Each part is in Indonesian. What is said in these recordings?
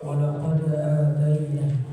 ولقد آتينا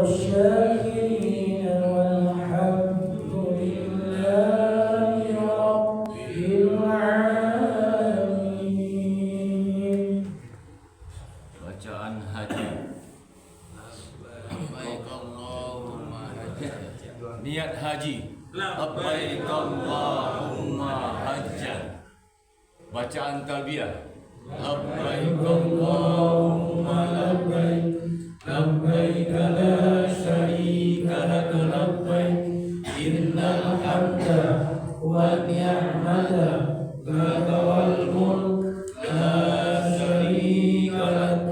والشاكرين والحمد لله رب العالمين. Bacaan haji. Niat haji. Labbaik Allahumma hajjan. Bacaan talbiyah. Labbaik Allahumma labbaik. Labbaik la syarika lak labbaik. Innal hamda wa ni'mata laka wal mulk la syarika lak.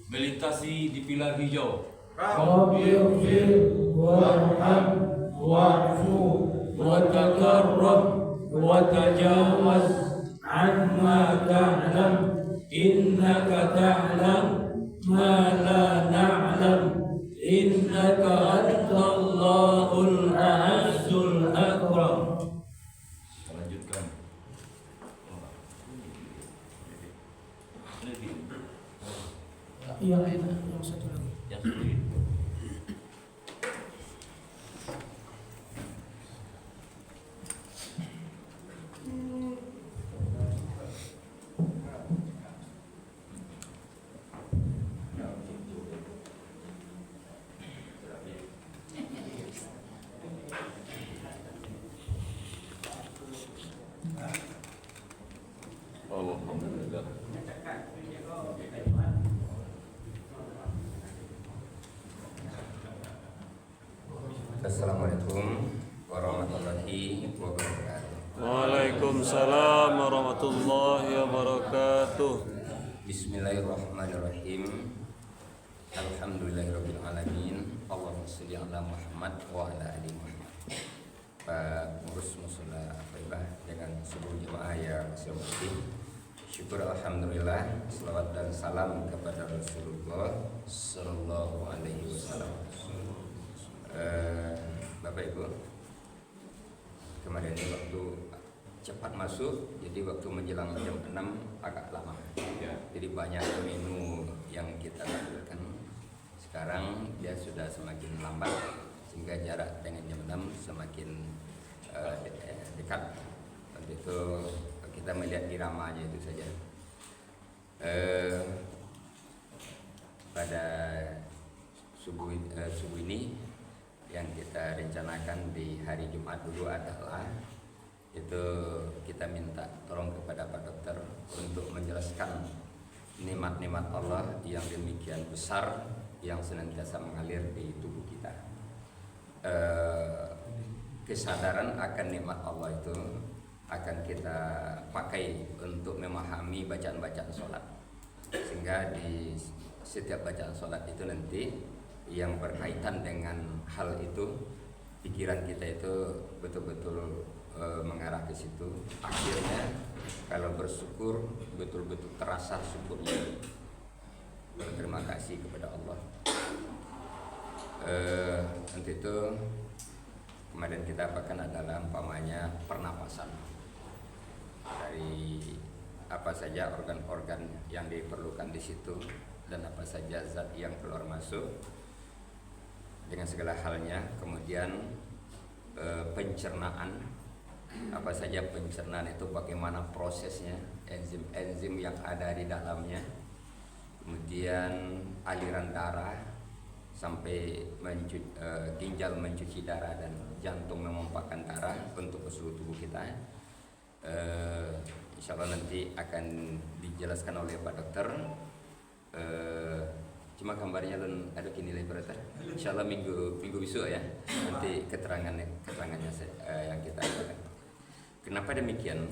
Melintasi di pilar hijau. Rabbighfir warham wa'fu wa takarram wa tajawaz amma ta'lam innaka ta'lam ma la na'lam innaka antallahul a'azzul akram. Lanjutkan. Yang satu lagi. Yang sulit. Alhamdulillah. Assalamualaikum warahmatullahi wabarakatuh. Waalaikumsalam warahmatullahi wabarakatuh. Bismillahirrahmanirrahim. Alhamdulillahirabbil alamin. Allahumma shalli ala Muhammad wa ala ali Muhammad. Pak Pengurus Mushola Thaibah dengan seluruh jemaah yang saya hormati. Syukur alhamdulillah, selawat dan salam kepada Rasulullah sallallahu alaihi wasallam. Bapak Ibu, kemarin ini waktu cepat masuk, jadi waktu menjelang jam 6 agak lama ya. Jadi banyak menu yang kita lakukan. Sekarang dia sudah semakin lambat, sehingga jarak dengan jam 6 semakin dekat. Untuk itu kita melihat iramanya itu saja. Pada subuh ini yang kita rencanakan di hari Jumat dulu adalah itu kita minta tolong kepada Pak Dokter untuk menjelaskan nikmat-nikmat Allah yang demikian besar yang senantiasa mengalir di tubuh kita. Kesadaran akan nikmat Allah itu akan kita pakai untuk memahami bacaan-bacaan sholat, sehingga di setiap bacaan sholat itu nanti yang berkaitan dengan hal itu, pikiran kita itu betul-betul mengarah ke situ. Akhirnya kalau bersyukur betul-betul terasa syukurnya, berterima kasih kepada Allah. Untuk itu kemarin kita apakan adalah umpamanya pernapasan, dari apa saja organ-organ yang diperlukan di situ dan apa saja zat yang keluar masuk dengan segala halnya. Kemudian pencernaan, apa saja pencernaan itu, bagaimana prosesnya, enzim-enzim yang ada di dalamnya. Kemudian aliran darah sampai ginjal mencuci darah dan jantung memompahkan darah untuk ke seluruh tubuh kita. Insya Allah nanti akan dijelaskan oleh Pak Dokter. Cuma gambarnya ada kini lebar. Insya Allah minggu besok ya, nanti keterangannya yang kita akan. Kenapa demikian?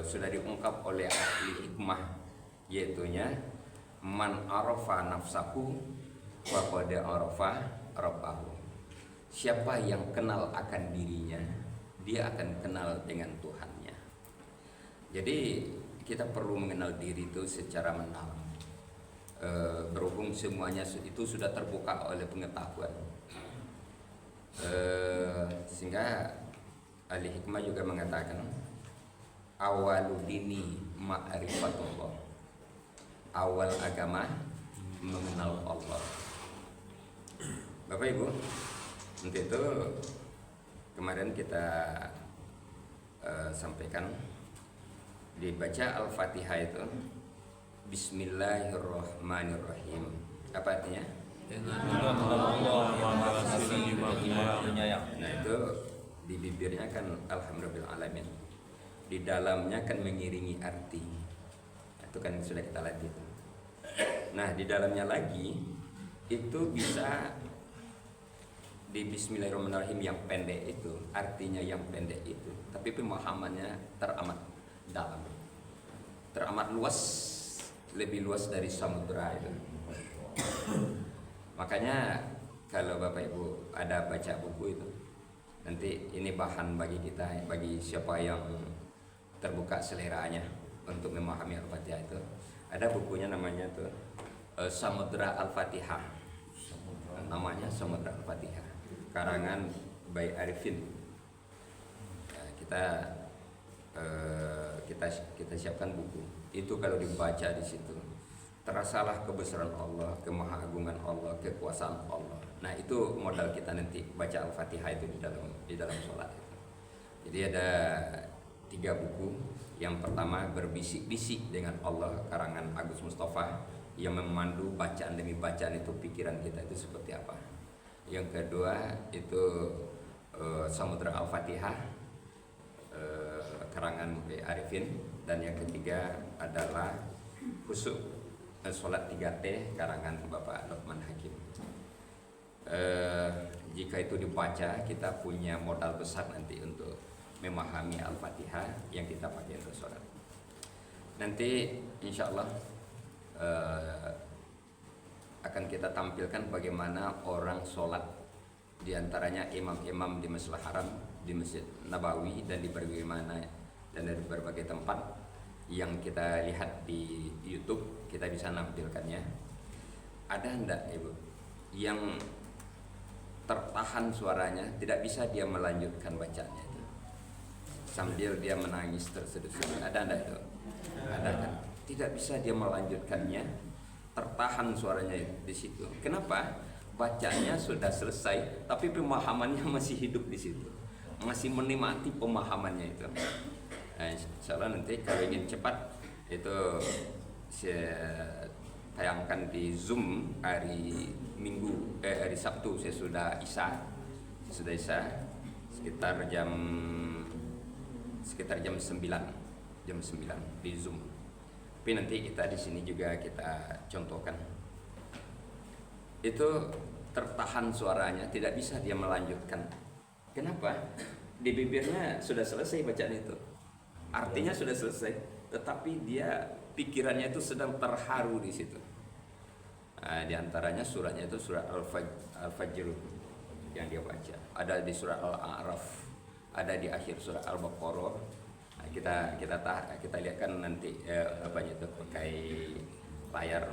Sudah diungkap oleh ahli hikmah, yaitunya man arafa nafsahu wa qad arafa rabbahu. Siapa yang kenal akan dirinya, dia akan kenal dengan Tuhannya. Jadi kita perlu mengenal diri itu secara mendalam. Berhubung semuanya itu sudah terbuka oleh pengetahuan, sehingga ahli hikmah juga mengatakan awaludini ma'rifatullah, awal agama mengenal Allah. Bapak Bapak Ibu, untuk itu kemarin kita sampaikan dibaca Al-Fatihah itu Bismillahirrahmanirrahim. Apa artinya? Dengan Allah Maha Pengasih lagi Maha Penyayang. Nah itu di bibirnya kan Alhamdulillahirrahmanirrahim, di dalamnya kan mengiringi arti. Itu kan sudah kita latih. Nah di dalamnya lagi itu bisa di Bismillahirrahmanirrahim yang pendek itu, artinya yang pendek itu, tapi pemahamannya teramat dalam, teramat luas, lebih luas dari samudera itu. Makanya kalau Bapak Ibu ada baca buku itu, nanti ini bahan bagi kita, bagi siapa yang terbuka seleranya untuk memahami Al-Fatihah itu. Ada bukunya namanya tuh Samudra Al-Fatihah. Namanya Samudra Al-Fatihah. Karangan by Arifin. Kita siapkan buku. Itu kalau dibaca di situ terasalah kebesaran Allah, kemahagungan Allah, kekuasaan Allah. Nah itu modal kita nanti baca Al-Fatihah itu di dalam sholat itu. Jadi ada 3 buku. Yang pertama berbisik-bisik dengan Allah, karangan Agus Mustafa, yang memandu bacaan demi bacaan itu pikiran kita itu seperti apa. Yang kedua itu Samudra Al-Fatihah, karangan Arifin. Dan yang ketiga adalah Khusyuk Sholat 3T, karangan Bapak Luqman Hakim. Jika itu dibaca, kita punya modal besar nanti untuk memahami Al-Fatihah yang kita pakai untuk sholat. Nanti insya Allah akan kita tampilkan bagaimana orang sholat, diantaranya imam-imam di Masjidil Haram, di Masjid Nabawi, dan di berbagai mana dan dari berbagai tempat yang kita lihat di YouTube, kita bisa nampilkannya. Ada enggak Ibu yang tertahan suaranya, tidak bisa dia melanjutkan bacanya itu sambil dia menangis terseduh-seduh? Ada enggak itu? Ada kan? Tidak bisa dia melanjutkannya, tertahan suaranya di situ. Kenapa? Bacanya sudah selesai, tapi pemahamannya masih hidup di situ, masih menikmati pemahamannya itu. Nah, insya Allah nanti kalau ingin cepat itu saya tayangkan di Zoom hari Sabtu. Saya sudah Isya sekitar jam 9 di Zoom. Tapi nanti kita di sini juga kita contohkan. Itu tertahan suaranya, tidak bisa dia melanjutkan. Kenapa? Di bibirnya sudah selesai bacaan itu, artinya sudah selesai, tetapi dia pikirannya itu sedang terharu di situ. Nah, di antaranya suratnya itu surat Al-Fajr yang dia baca. Ada di surat Al-A'raf, ada di akhir surat Al-Baqarah. Nah, kita lihatkan nanti apanya itu pakai layar,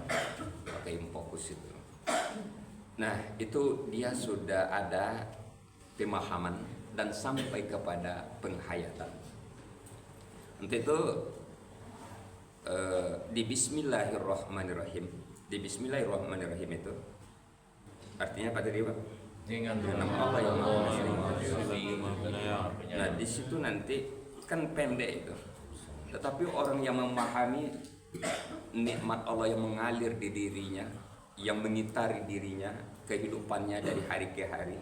pakai fokus itu. Nah, itu dia sudah ada pemahaman dan sampai kepada penghayatan. Untuk itu di Bismillahirrahmanirrahim. Di Bismillahirrahmanirrahim itu artinya apa tadi, Pak? Dengan nama Allah yang Maha Penyayang. Nah, di situ nanti kan pendek itu, tetapi orang yang memahami nikmat Allah yang mengalir di dirinya, yang mengitari dirinya, kehidupannya dari hari ke hari,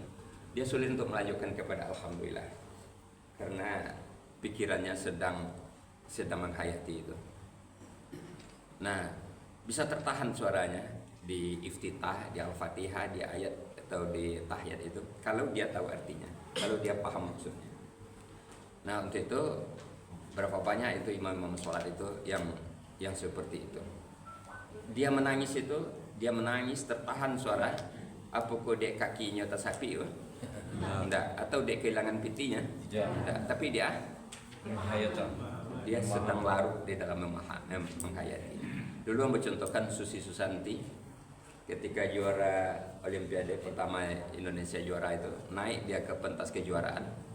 dia sulit untuk melanjutkan kepada Alhamdulillah, karena pikirannya sedang menghayati itu. Nah, bisa tertahan suaranya di iftitah, di Al-Fatihah, di ayat atau di tahiyat itu, kalau dia tahu artinya, kalau dia paham maksudnya. Nah, untuk itu berapa banyak itu imam sholat itu yang seperti itu. Dia menangis tertahan suara. Apa kok dek kakinya tersapi? Enggak. Atau dek kehilangan pitinya? Enggak. Tapi dia sedang larut di dalam menghayati. Dulu mencontohkan Susi Susanti ketika juara Olimpiade pertama Indonesia juara itu, naik dia ke pentas kejuaraan,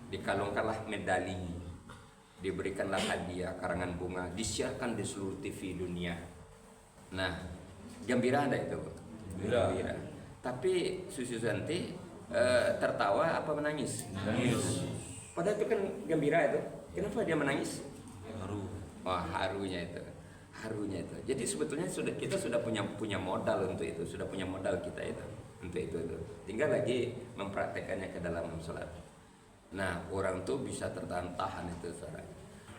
dikalungkanlah medali, diberikanlah hadiah karangan bunga, disiarkan di seluruh TV dunia. Nah, gembira ada itu, gembira. Tapi Susanti tertawa apa menangis? Menangis. Padahal itu kan gembira itu. Kenapa dia menangis? Haru. Wah, harunya itu. Jadi sebetulnya kita sudah punya modal untuk itu, sudah punya modal kita itu untuk itu. Tinggal lagi mempraktekannya ke dalam sholat. Nah, orang tuh bisa tertahan-tahan itu, saudara.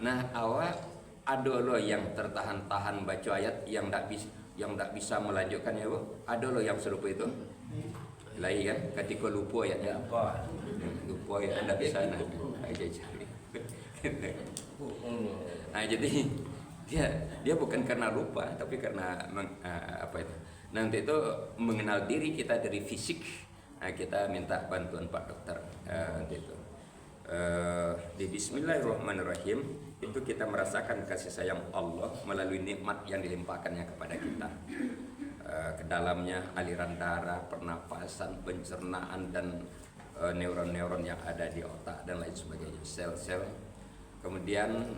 Nah, awak ada loh yang tertahan-tahan baca ayat yang tak bisa melanjutkan ya, Bu. Ada loh yang serupa itu. Lain kan, ketika lupa ayatnya apa? Lupa ayat tidak bisa nak aja cari. Nah, jadi dia bukan karena lupa, tapi karena apa itu? Nanti itu mengenal diri kita dari fisik. Nah, kita minta bantuan Pak Dokter itu. Di Bismillahirrahmanirrahim itu kita merasakan kasih sayang Allah melalui nikmat yang dilimpahkannya kepada kita. Ke dalamnya aliran darah, pernafasan, pencernaan dan neuron-neuron yang ada di otak dan lain sebagainya, sel-sel. Kemudian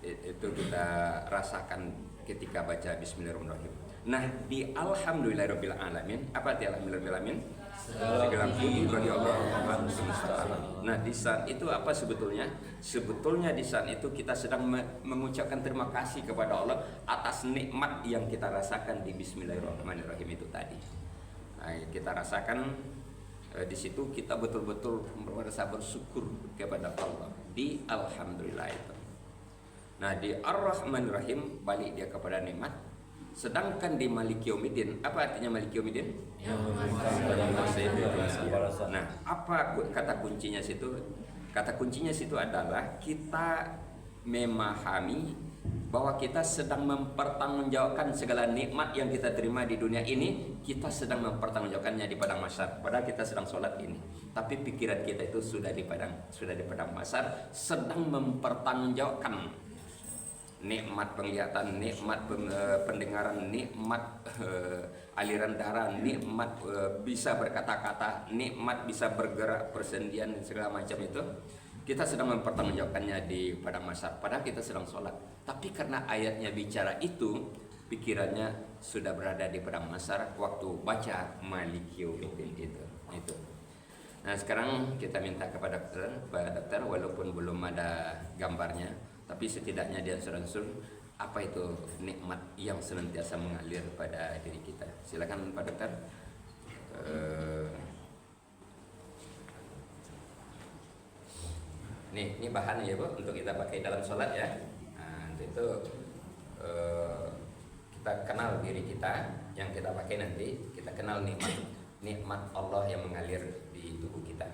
itu kita rasakan ketika baca Bismillahirrahmanirrahim. Nah, di Alhamdulillahirabbil alamin, apa arti Alhamdulillahirabbil alamin? Segala puji bagi Allah semesta alam. Nah, di saat itu apa sebetulnya? Sebetulnya di saat itu kita sedang mengucapkan terima kasih kepada Allah atas nikmat yang kita rasakan di Bismillahirrahmanirrahim itu tadi. Nah, kita rasakan di situ kita betul-betul merasa bersyukur kepada Allah di Alhamdulillah itu. Nah, di Ar-Rahmanir-Rahim balik dia kepada nikmat. Sedangkan di Maliki Yaumiddin, apa artinya Maliki Yaumiddin? Nah, apa kata kuncinya situ? Kata kuncinya situ adalah kita memahami bahwa kita sedang mempertanggungjawabkan segala nikmat yang kita terima di dunia ini, kita sedang mempertanggungjawabkannya di padang mahsyar. Padahal kita sedang sholat ini, tapi pikiran kita itu sudah di padang mahsyar, sedang mempertanggungjawabkan nikmat penglihatan, nikmat pendengaran, nikmat aliran darah, nikmat bisa berkata-kata, nikmat bisa bergerak, persendian dan segala macam itu. Kita sedang mempertanggungjawabkannya di padang mahsyar. Padahal kita sedang sholat. Tapi karena ayatnya bicara itu, pikirannya sudah berada di padang mahsyar waktu baca Maliki Yaumiddin itu. Nah, sekarang kita minta kepada Pak Dokter, walaupun belum ada gambarnya, tapi setidaknya dia suransur apa itu nikmat yang senantiasa mengalir pada diri kita. Silakan Pak Dokter. Ini bahan ya, Bu, untuk kita pakai dalam sholat ya. Nah, itu kita kenal diri kita yang kita pakai nanti. Kita kenal nikmat Allah yang mengalir di tubuh kita.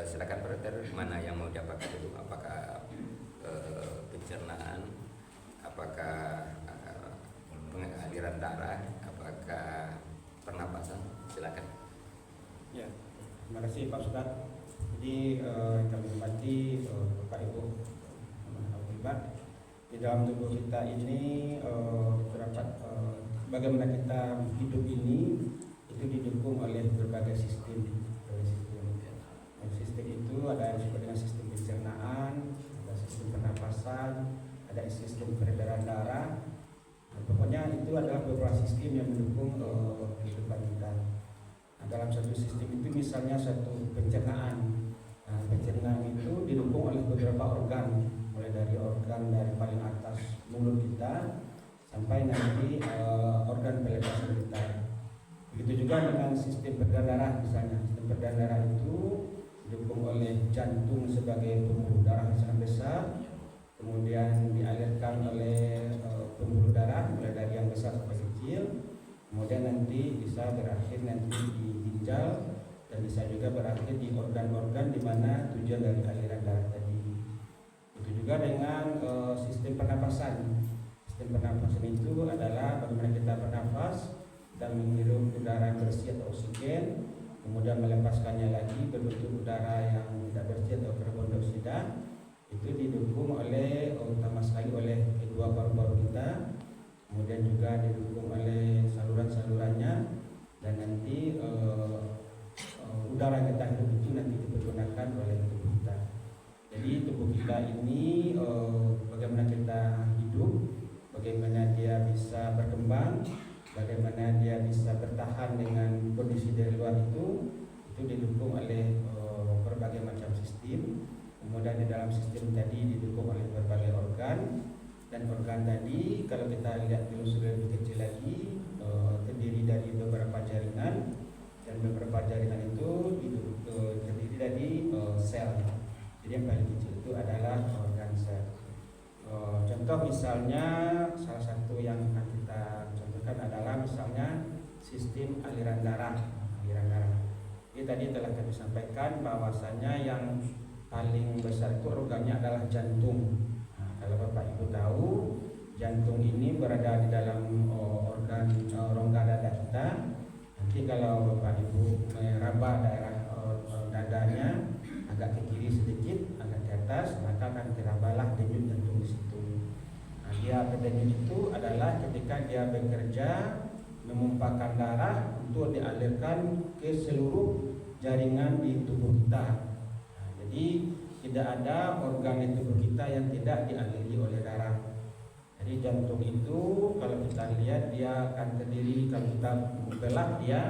Silakan Pak Dokter, mana yang mau diapakan dulu? Apakah pencernaan, apakah aliran darah, apakah pernapasan? Silakan. Ya, terima kasih Pak Ustadz. Jadi kami hormati Bapak Ibu terlibat di dalam tubuh kita ini terdapat bagaimana kita hidup ini itu didukung oleh berbagai sistem. Sistem itu ada yang disebut dengan sistem pencernaan, ada sistem pernapasan, ada sistem peredaran darah. Pokoknya itu adalah beberapa sistem yang mendukung kehidupan kita. Nah, dalam satu sistem itu misalnya satu pencernaan. Nah, pencernaan itu didukung oleh beberapa organ, mulai dari organ dari paling atas mulut kita sampai nanti organ pelepasan kita. Begitu juga dengan sistem peredaran darah misalnya. Sistem peredaran darah itu didukung oleh jantung sebagai pembuluh darah yang sangat besar, kemudian dialirkan oleh pembuluh darah mulai dari yang besar sampai kecil, kemudian nanti bisa berakhir nanti di ginjal dan bisa juga berakhir di organ-organ di mana tujuan dari aliran darah tadi. Itu juga dengan sistem pernapasan. Sistem pernapasan itu adalah bagaimana kita bernafas dan menghirup udara bersih atau oksigen, kemudian melepaskannya lagi berbentuk udara yang tidak bersih atau karbon dioksida. Itu didukung oleh utama sekali oleh kedua paru-paru kita, kemudian juga didukung oleh saluran-salurannya, dan nanti udara yang kita hidup itu nanti dipergunakan oleh tubuh kita. Jadi tubuh kita ini bagaimana kita hidup, bagaimana dia bisa berkembang, bagaimana dia bisa bertahan dengan kondisi dari luar itu didukung oleh berbagai macam sistem. Kemudian di dalam sistem tadi didukung oleh berbagai organ, dan organ tadi kalau kita lihat lebih kecil lagi terdiri dari beberapa jaringan, dan beberapa jaringan itu terdiri dari sel. Jadi yang paling kecil itu adalah organ sel. Contoh misalnya salah satu yang akan kita contohkan adalah misalnya sistem aliran darah. Jadi tadi telah kami sampaikan bahwasanya yang paling besar itu organnya adalah jantung. Nah, kalau Bapak Ibu tahu, jantung ini berada di dalam organ rongga dada kita. Nanti kalau Bapak Ibu meraba daerah dadanya agak ke kiri sedikit, agak ke atas, maka akan terabalah denyut jantung di situ. Nah, dia denyut itu adalah ketika dia bekerja memumpahkan darah untuk dialirkan ke seluruh jaringan di tubuh kita. Nah, jadi tidak ada organ di tubuh kita yang tidak dialiri oleh darah. Jadi jantung itu kalau kita lihat dia akan terdiri, kalau kita belah dia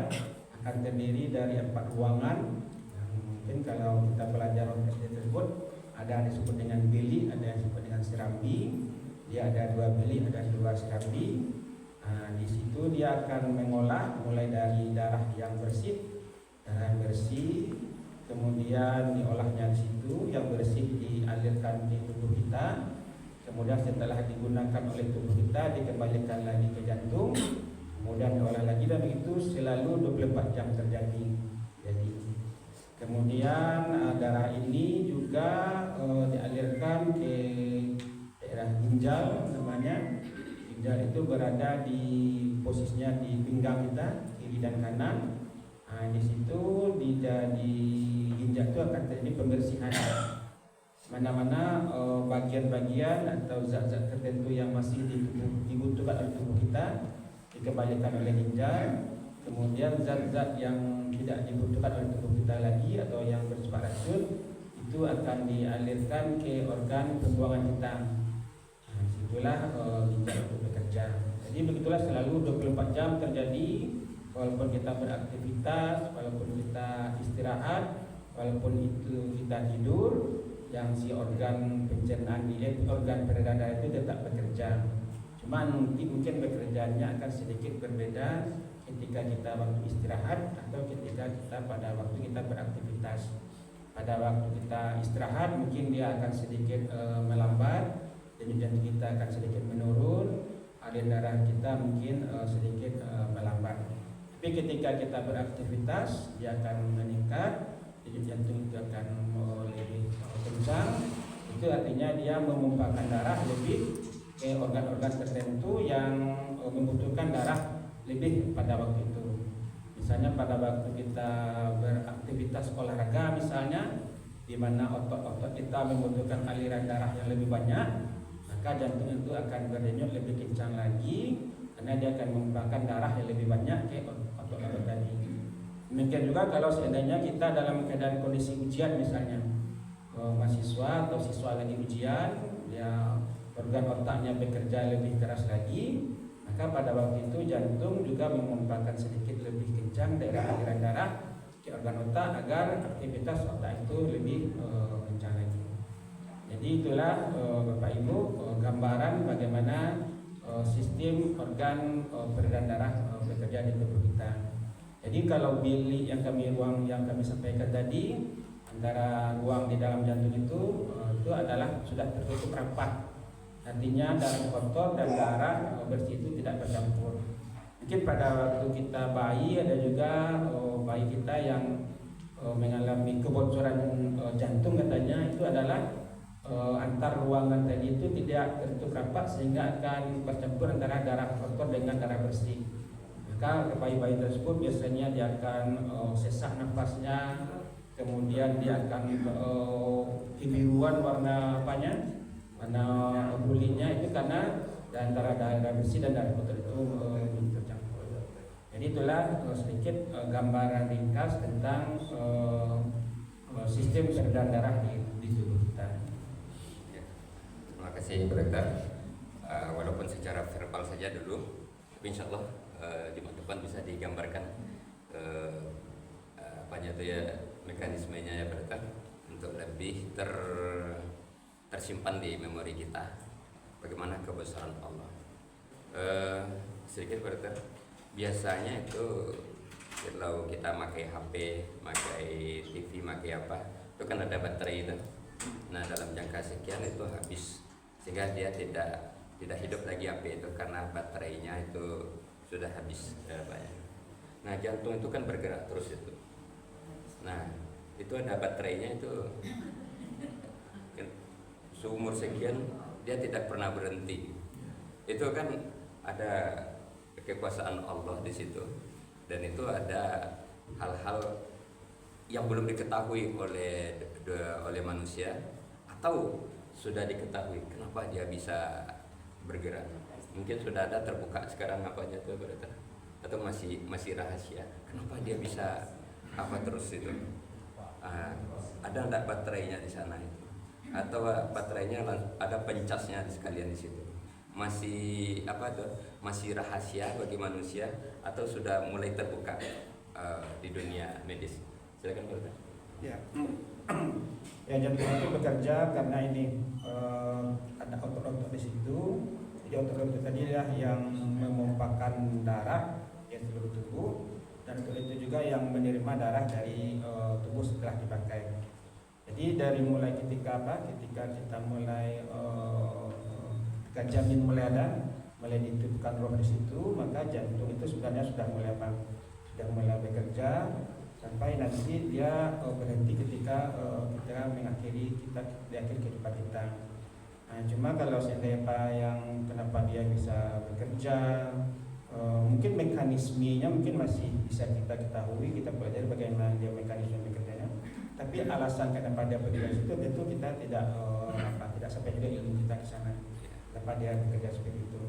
akan terdiri dari 4 ruangan. Mungkin kalau kita belajar SD tersebut ada yang disebut dengan bili, ada yang disebut dengan serambi. Dia ada 2 bili, ada 2 serambi. Nah, di situ dia akan mengolah mulai dari darah yang bersih, kemudian diolahnya di situ, yang bersih dialirkan di tubuh kita. Kemudian setelah digunakan oleh tubuh kita dikembalikan lagi ke jantung, kemudian diolah lagi, dan begitu selalu 24 jam terjadi. Jadi kemudian darah ini juga dialirkan ke daerah ginjal namanya. Ginjal itu berada di posisinya di pinggang kita kiri dan kanan. Nah, di situ di ginjal itu akan terjadi pembersihan mana-mana bagian-bagian atau zat-zat tertentu yang masih dibutuhkan oleh tubuh kita dikembalikan oleh ginjal. Kemudian zat-zat yang tidak dibutuhkan oleh tubuh kita lagi atau yang bersifat racun itu akan dialirkan ke organ pembuangan kita. Nah, disitulah ginjal itu bekerja. Jadi begitulah selalu 24 jam terjadi, walaupun kita beraktivitas, walaupun kita istirahat, walaupun itu kita tidur, yang si organ pencernaan organ peredaran darah itu tetap bekerja. Cuma mungkin bekerjanya akan sedikit berbeda ketika kita waktu istirahat atau ketika kita pada waktu kita beraktivitas. Pada waktu kita istirahat mungkin dia akan sedikit melambat, denyut jantung kita akan sedikit menurun, aliran darah kita mungkin sedikit melambat. Tapi ketika kita beraktivitas dia akan meningkat, denyut jantung itu akan lebih kencang. Itu artinya dia memumpahkan darah lebih ke organ-organ tertentu yang membutuhkan darah lebih pada waktu itu. Misalnya pada waktu kita beraktivitas olahraga misalnya, di mana otot-otot kita membutuhkan aliran darah yang lebih banyak, maka jantung itu akan berdenyut lebih kencang lagi karena dia akan memumpahkan darah yang lebih banyak ke otot-otot tadi. Demikian juga kalau seandainya kita dalam keadaan kondisi ujian misalnya, mahasiswa atau siswa lagi ujian, ya organ otaknya bekerja lebih keras lagi, maka pada waktu itu jantung juga memumpahkan sedikit lebih kencang daerah aliran darah ke organ otak agar aktivitas otak itu lebih kencang lagi. Jadi itulah Bapak Ibu gambaran bagaimana sistem organ peredaran darah bekerja di tubuh kita. Jadi kalau bilik yang kami sampaikan tadi, antara ruang di dalam jantung itu adalah sudah tertutup rapat. Artinya darah kotor dan darah bersih itu tidak bercampur. Mungkin pada waktu kita bayi ada juga bayi kita yang mengalami kebocoran jantung katanya, itu adalah antar ruangan tadi itu tidak tertutup rapat sehingga akan bercampur antara darah kotor dengan darah bersih. Maka bayi-bayi tersebut biasanya dia akan sesak nafasnya, kemudian dia akan kebiruan warna warna bulinya itu karena antara darah bersih dan darah kotor itu tercampur. Jadi itulah sedikit gambaran ringkas tentang sistem peredaran darah di tubuh kita. Ya. Terima kasih Dokter. Walaupun secara verbal saja dulu, tapi insya Allah di depan bisa digambarkan apanya itu ya, mekanismenya ya Brother, untuk lebih tersimpan di memori kita bagaimana kebesaran Allah. Sedikit Brother, biasanya itu kalau kita pakai HP, pakai TV, pakai apa, itu kan ada baterai itu. Nah dalam jangka sekian itu habis, sehingga dia tidak hidup lagi HP itu karena baterainya itu sudah habis banyak. Nah jantung itu kan bergerak terus itu. Nah itu ada baterainya itu, seumur sekian dia tidak pernah berhenti. Itu kan ada kekuasaan Allah di situ, dan itu ada hal-hal yang belum diketahui oleh manusia, atau sudah diketahui kenapa dia bisa bergerak. Mungkin sudah ada terbuka sekarang apa aja tuh Brother, atau masih rahasia kenapa dia bisa apa terus itu. Ada enggak baterainya di sana itu, atau baterainya ada pencasnya sekalian di situ, masih apa tuh, masih rahasia bagi manusia, atau sudah mulai terbuka di dunia medis. Silakan Brother. Ya, ya jantung itu bekerja karena ini ada otot-otot di situ. Jadi otot-otot tadi lah yang memompakan darah ke seluruh tubuh, dan otot itu juga yang menerima darah dari tubuh setelah dipakai. Jadi dari mulai ketika kita mulai ketika janin mulai ada, mulai ditiupkan roh di situ, maka jantung itu sebenarnya sudah mulai bekerja, sampai nanti dia berhenti ketika kita mengakhiri di akhir kehidupan kita. Nah, cuma kalau seandainya yang kenapa dia bisa bekerja, mungkin mekanismenya mungkin masih bisa kita ketahui, kita pelajari bagaimana dia mekanisme bekerjanya. Tapi alasan kenapa dia bekerja itu tentu kita tidak sampai juga ilmu kita di sana. Kenapa dia bekerja seperti itu.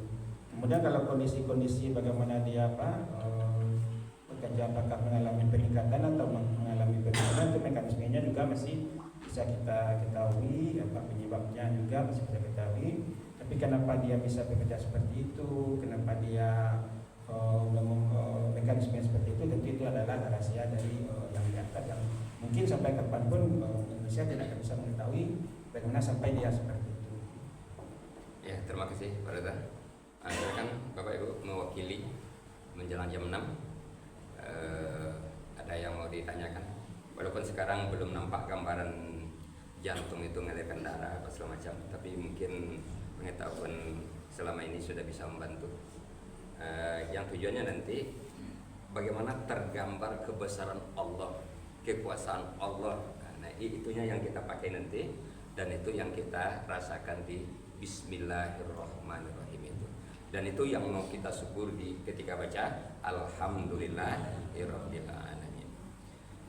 Kemudian kalau kondisi-kondisi bagaimana dia bekerja, apakah mengalami peningkatan atau mengalami penurunan, itu mekanismenya juga masih bisa kita ketahui, apa penyebabnya juga masih bisa ketahui. Tapi kenapa dia bisa bekerja seperti itu, kenapa dia mekanisme seperti itu, tentu itu adalah rahasia dari yang di atas, yang mungkin sampai kapanpun manusia tidak akan bisa mengetahui bagaimana sampai dia seperti itu. Ya, terima kasih Pak Reza. Kan Bapak Ibu mewakili menjelang jam 6. Ada yang mau ditanyakan? Walaupun sekarang belum nampak gambaran jantung itu mengalirkan darah apa segala macam, tapi mungkin pengetahuan selama ini sudah bisa membantu. Yang tujuannya nanti bagaimana tergambar kebesaran Allah, kekuasaan Allah. Nah, itunya yang kita pakai nanti, dan itu yang kita rasakan di Bismillahirrahmanirrahim itu. Dan itu yang mau kita syukur ketika baca Alhamdulillahirabbil alamin.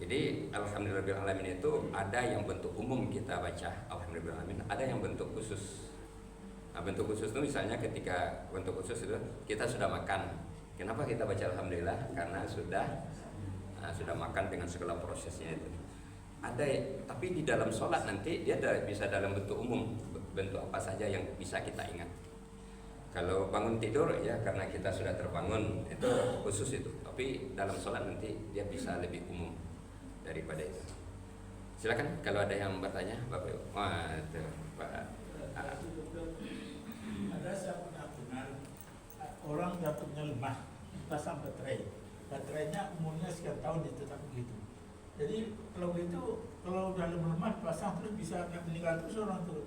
Jadi Alhamdulillahirabbil alamin itu ada yang bentuk umum kita baca Alhamdulillahirabbil alamin, ada yang bentuk khusus. Nah, bentuk khusus itu misalnya ketika bentuk khusus itu kita sudah makan. Kenapa kita baca alhamdulillah? Karena sudah makan dengan segala prosesnya itu. Ada, tapi di dalam sholat nanti dia bisa dalam bentuk umum, bentuk apa saja yang bisa kita ingat. Kalau bangun tidur ya karena kita sudah terbangun, itu khusus itu. Tapi dalam sholat nanti dia bisa lebih umum daripada itu. Silakan kalau ada yang bertanya, Bapak Ibu. Itu Pak. Ada saya pernah dengar orang jantungnya lemah, pasang baterainya umurnya sekian tahun itu tak begitu. Jadi kalau itu, kalau udah lemah pasang terus bisa meninggal terus orang tuh.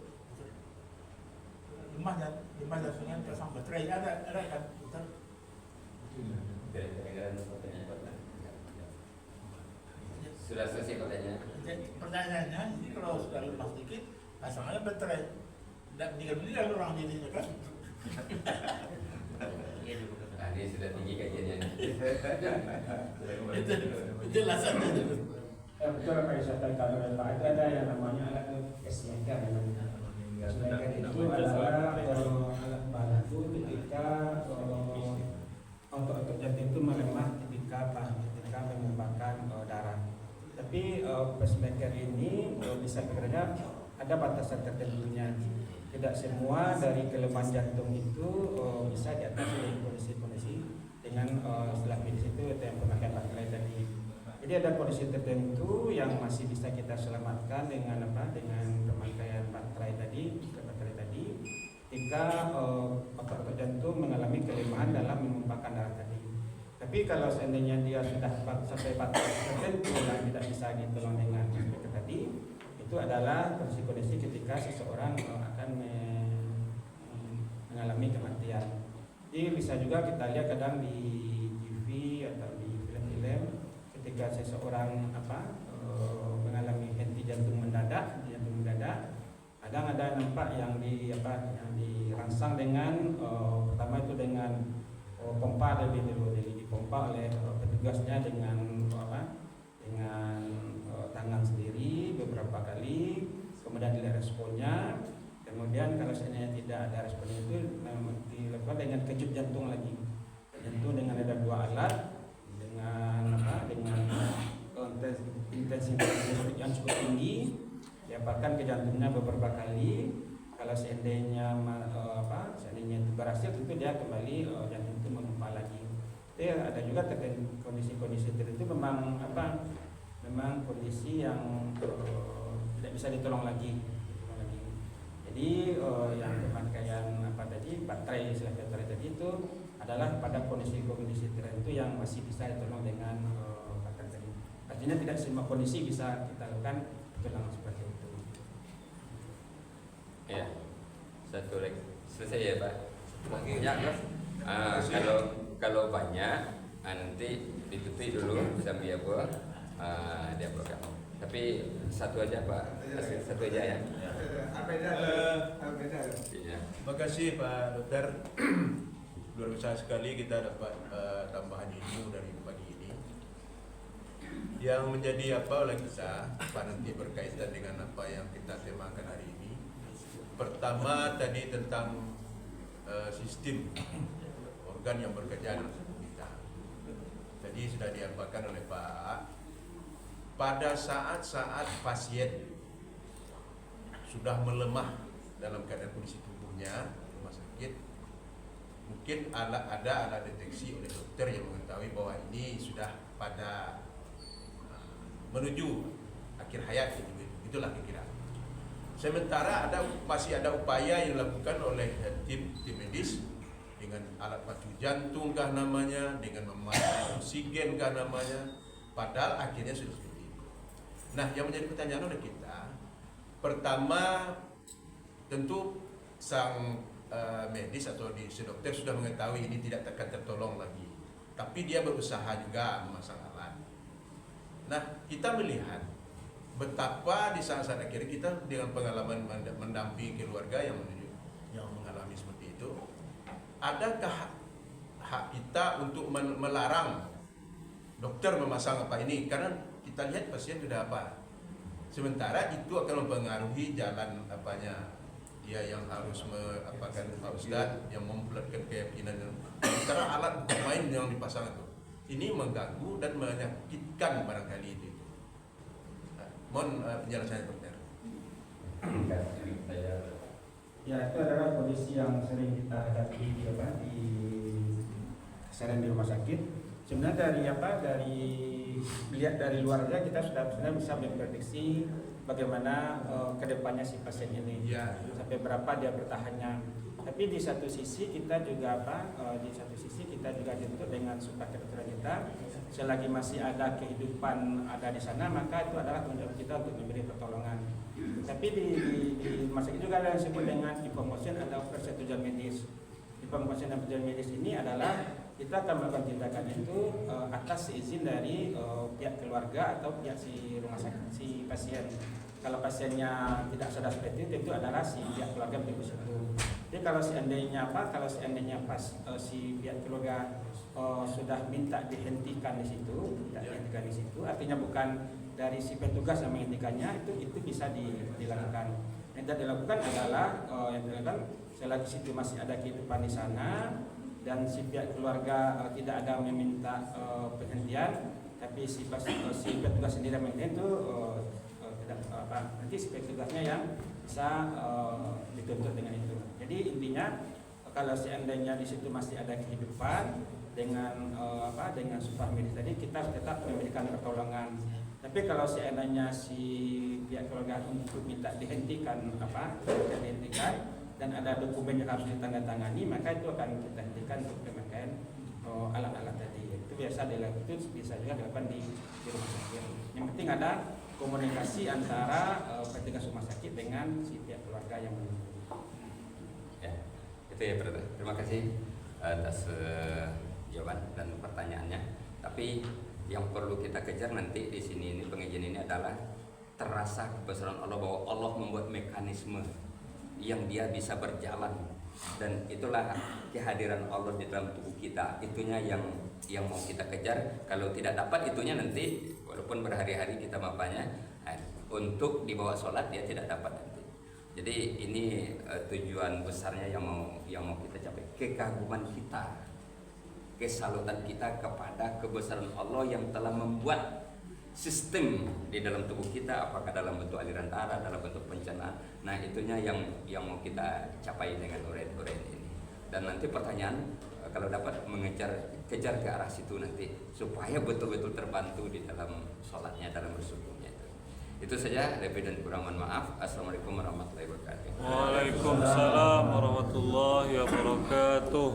Lemah jantungnya pasang baterai, ada kan? Betul. Sudah selesai pertanyaannya. Jadi pertanyaannya, ini kalau sudah lemah sedikit, pasangannya baterai. Tidak meninggal orang jadinya kan? Ini sudah tinggi kajiannya. Itu alasannya itu. Betul apa yang saya katakan oleh Pak, itu ada yang namanya alat pacemaker namanya. Pacemaker itu adalah alat bantu ketika otot-otot jantung itu melemah ketika menumpahkan darah. Tapi pacemaker ini bisa bekerja, ada batasan tertentunya. Tidak semua dari kelemahan jantung itu bisa diatasi dengan kondisi-kondisi dengan istilah medis itu yang pemakaian baterai tadi. Jadi ada kondisi tertentu yang masih bisa kita selamatkan dengan pemakaian baterai tadi, jika otot jantung mengalami kelemahan dalam menumpahkan darah tadi. Tapi kalau seandainya dia sudah sampai batas tertentu yang tidak bisa ditolong dengan speaker tadi, itu adalah kondisi-kondisi ketika seseorang akan mengalami kematian. Jadi bisa juga kita lihat kadang di TV atau di film-film ketika seseorang mengalami henti jantung mendadak, kadang ada nampak yang dirangsang dengan pertama itu dengan pompa lebih dulu, jadi dipompa oleh petugasnya dengan tangan sendiri beberapa kali, kemudian dilihat responnya, kemudian kalau seandainya tidak ada responnya itu dilakukan dengan kejut jantung lagi, dengan ada 2 alat dengan intensitas yang cukup tinggi, diapakan ke jantungnya beberapa kali. Kalau seandainya itu berhasil, tentu dia kembali jantung itu memompa lagi. Jadi ada juga kondisi-kondisi tertentu memang kondisi yang tidak bisa ditolong lagi. Jadi yang pemakaian baterai tadi itu adalah pada kondisi-kondisi tertentu yang masih bisa ditolong dengan baterai tadi. Artinya tidak semua kondisi bisa kita lakukan pertolongan seperti itu. Ya, satu lagi selesai ya Pak. Ya, kalau banyak nanti ditutup dulu sambil dia program. Tapi satu aja Pak, satu aja ya. Terima kasih Pak Dokter. Luar biasa sekali kita dapat tambahan ilmu dari pagi ini. Yang menjadi oleh kita nanti berkaitan dengan apa yang kita temakan hari ini. Pertama tadi tentang sistem organ yang bekerja dalam tubuh kita. Tadi sudah diapakan oleh Pak. Pada saat-saat pasien sudah melemah dalam keadaan kondisi tubuhnya rumah sakit, mungkin ada alat deteksi oleh dokter yang mengetahui bahwa ini sudah pada menuju akhir hayat, itulah kira-kira. Sementara masih ada upaya yang dilakukan oleh tim medis dengan alat pacu jantung kah namanya, dengan memasang oksigen kah namanya, padahal akhirnya sudah seperti itu. Nah, yang menjadi pertanyaan oleh kita, pertama tentu sang medis atau si dokter sudah mengetahui ini tidak akan tertolong lagi, tapi dia berusaha juga memasang alat. Nah, kita melihat betapa di saat-saat akhir kita dengan pengalaman mendampingi keluarga yang mengalami seperti itu, adakah hak kita untuk melarang dokter memasang apa ini? Karena kita lihat pasien sudah sementara itu akan mempengaruhi jalan dia yang harus Pak Ustadz yang memperlihatkan keyakinan. Sementara alat bukan main yang dipasang ini mengganggu dan menyakitkan barangkali itu. Mohon penjelasannya dokter. Ya, itu adalah kondisi yang sering kita hadapi di keseharian di rumah sakit. Sebenarnya dari lihat dari luar saja kita sudah sebenarnya bisa memprediksi bagaimana kedepannya si pasien ini, sampai berapa dia bertahannya. Tapi di satu sisi kita juga dituntut dengan sumpah kedokteran kita, selagi masih ada kehidupan ada di sana, maka itu adalah tanggung jawab kita untuk memberi pertolongan. Tapi di rumah sakit juga ada yang disebut dengan information atau persetujuan medis. Information dan persetujuan medis ini adalah kita akan melakukan tindakan itu atas izin dari pihak keluarga atau pihak si rumah sakit, si pasien. Kalau pasiennya tidak sadar seperti itu adalah si pihak keluarga berikut itu. Jadi kalau seandainya si pihak keluarga sudah minta dihentikan di situ, dihentikan di situ, artinya bukan dari si petugas yang menghentikannya, itu bisa dilakukan. Yang dilakukan adalah selagi situ masih ada kehidupan di sana dan si pihak keluarga tidak ada meminta penghentian, tapi si petugas sendiri menghentikan itu nanti si petugasnya yang bisa dituntut dengan itu. Jadi intinya kalau seandainya di situ masih ada kehidupan, dengan super medis tadi kita harus tetap memberikan pertolongan. Tapi kalau seandainya si pihak keluarga untuk minta dihentikan dan ada dokumen yang harus ditandatangani, maka itu akan kita hentikan untuk pemakaian alat-alat tadi. Itu biasa dilakukan, itu bisa juga dilakukan di rumah sakit. Yang penting ada komunikasi antara petugas rumah sakit dengan si pihak keluarga yang menunggu. Ya, itu ya Brother. Terima kasih atas jawaban dan pertanyaannya. Tapi yang perlu kita kejar nanti di sini ini pengajian ini adalah terasa kebesaran Allah, bahwa Allah membuat mekanisme yang dia bisa berjalan, dan itulah kehadiran Allah di dalam tubuh kita. Itunya yang mau kita kejar. Kalau tidak dapat itunya nanti walaupun berhari-hari kita mapanya untuk dibawa sholat dia tidak dapat nanti. Jadi ini tujuan besarnya yang mau kita capai, kekaguman kita, kesalutan kita kepada kebesaran Allah yang telah membuat sistem di dalam tubuh kita, apakah dalam bentuk aliran darah, dalam bentuk pencernaan. Nah, itunya yang mau kita capai dengan uraian ini. Dan nanti pertanyaan kalau dapat kejar ke arah situ nanti supaya betul-betul terbantu di dalam sholatnya, dalam bersyukurnya itu. Itu saja, lebih dan kurang mohon maaf. Assalamualaikum warahmatullahi wabarakatuh. Waalaikumsalam warahmatullahi wabarakatuh.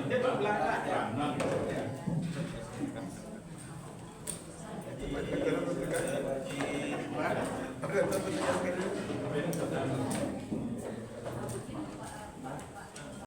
Jadi